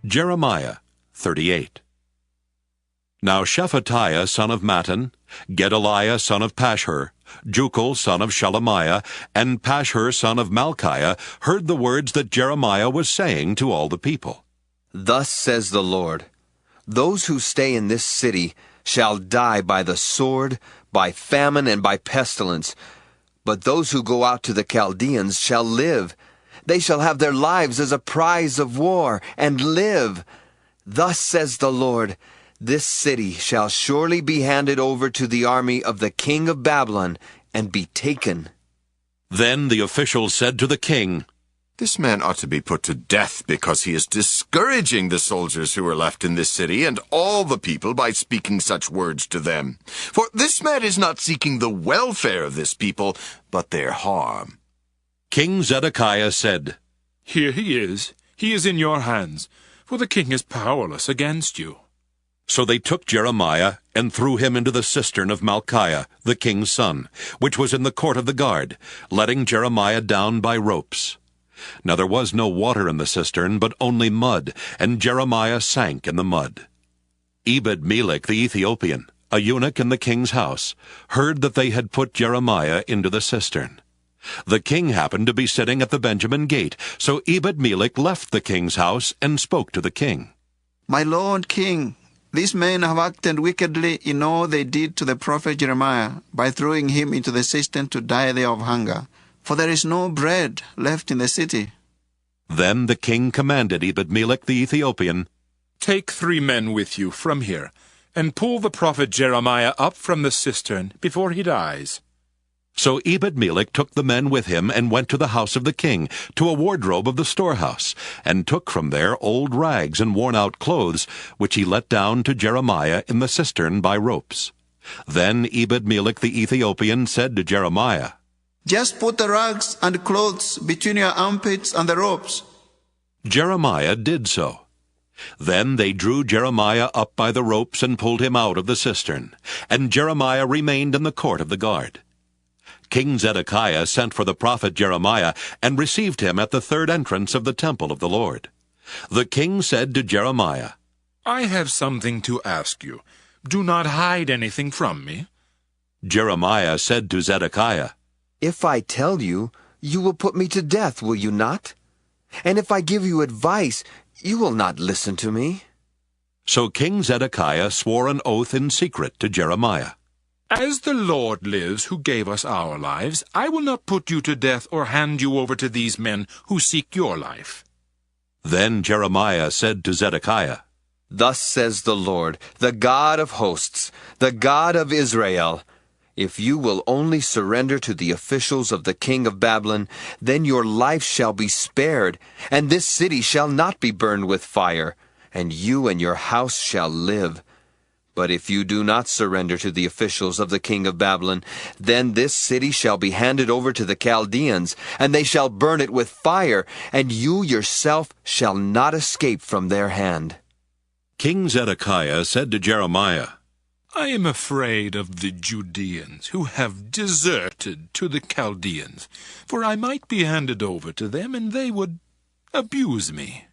Jeremiah 38. Now Shephatiah son of Mattan, Gedaliah son of Pashhur, Jucal son of Shelemiah, and Pashhur son of Malchijah heard the words that Jeremiah was saying to all the people. Thus says the Lord, those who stay in this city shall die by the sword, by famine, and by pestilence. But those who go out to the Chaldeans shall live. They shall have their lives as a prize of war, and live. Thus says the Lord, this city shall surely be handed over to the army of the king of Babylon, and be taken. Then the officials said to the king, This man ought to be put to death because he is discouraging the soldiers who are left in this city and all the people by speaking such words to them. For this man is not seeking the welfare of this people, but their harm. King Zedekiah said, Here he is in your hands, for the king is powerless against you. So they took Jeremiah and threw him into the cistern of Malchijah, the king's son, which was in the court of the guard, letting Jeremiah down by ropes. Now there was no water in the cistern, but only mud, and Jeremiah sank in the mud. Ebede-Meleque the Ethiopian, a eunuch in the king's house, heard that they had put Jeremiah into the cistern. The king happened to be sitting at the Benjamin gate, so Ebede-Meleque left the king's house and spoke to the king. My lord king, these men have acted wickedly in all they did to the prophet Jeremiah, by throwing him into the cistern to die there of hunger. For there is no bread left in the city. Then the king commanded Ebede-Meleque the Ethiopian, Take 3 men with you from here, and pull the prophet Jeremiah up from the cistern before he dies. So Ebede-Meleque took the men with him and went to the house of the king, to a wardrobe of the storehouse, and took from there old rags and worn-out clothes, which he let down to Jeremiah in the cistern by ropes. Then Ebede-Meleque the Ethiopian said to Jeremiah, Just put the rags and clothes between your armpits and the ropes. Jeremiah did so. Then they drew Jeremiah up by the ropes and pulled him out of the cistern, and Jeremiah remained in the court of the guard. King Zedekiah sent for the prophet Jeremiah and received him at the 3rd entrance of the temple of the Lord. The king said to Jeremiah, I have something to ask you. Do not hide anything from me. Jeremiah said to Zedekiah, If I tell you, you will put me to death, will you not? And if I give you advice, you will not listen to me. So King Zedekiah swore an oath in secret to Jeremiah. As the Lord lives, who gave us our lives, I will not put you to death or hand you over to these men who seek your life. Then Jeremiah said to Zedekiah, Thus says the Lord, the God of hosts, the God of Israel, if you will only surrender to the officials of the king of Babylon, then your life shall be spared, and this city shall not be burned with fire, and you and your house shall live. But if you do not surrender to the officials of the king of Babylon, then this city shall be handed over to the Chaldeans, and they shall burn it with fire, and you yourself shall not escape from their hand. King Zedekiah said to Jeremiah, I am afraid of the Judeans, who have deserted to the Chaldeans, for I might be handed over to them, and they would abuse me.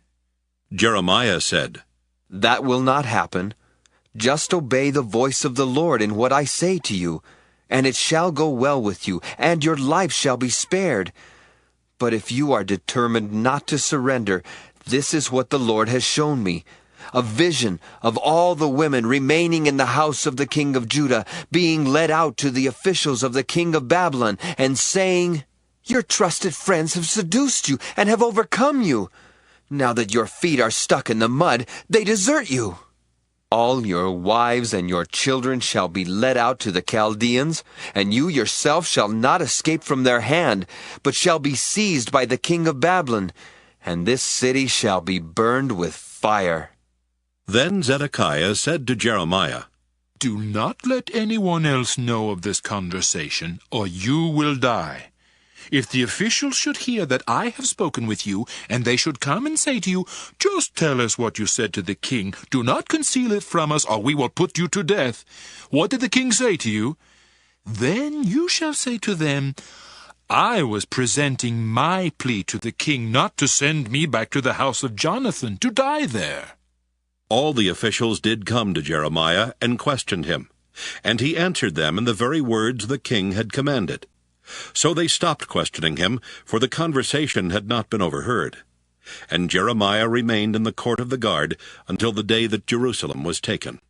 Jeremiah said, That will not happen. Just obey the voice of the Lord in what I say to you, and it shall go well with you, and your life shall be spared. But if you are determined not to surrender, this is what the Lord has shown me. A vision of all the women remaining in the house of the king of Judah being led out to the officials of the king of Babylon and saying, Your trusted friends have seduced you and have overcome you. Now that your feet are stuck in the mud, they desert you. All your wives and your children shall be led out to the Chaldeans, and you yourself shall not escape from their hand, but shall be seized by the king of Babylon, and this city shall be burned with fire. Then Zedekiah said to Jeremiah, Do not let anyone else know of this conversation, or you will die. If the officials should hear that I have spoken with you, and they should come and say to you, Just tell us what you said to the king, do not conceal it from us, or we will put you to death. What did the king say to you? Then you shall say to them, I was presenting my plea to the king not to send me back to the house of Jonathan to die there." All the officials did come to Jeremiah and questioned him, and he answered them in the very words the king had commanded. So they stopped questioning him, for the conversation had not been overheard. And Jeremiah remained in the court of the guard until the day that Jerusalem was taken.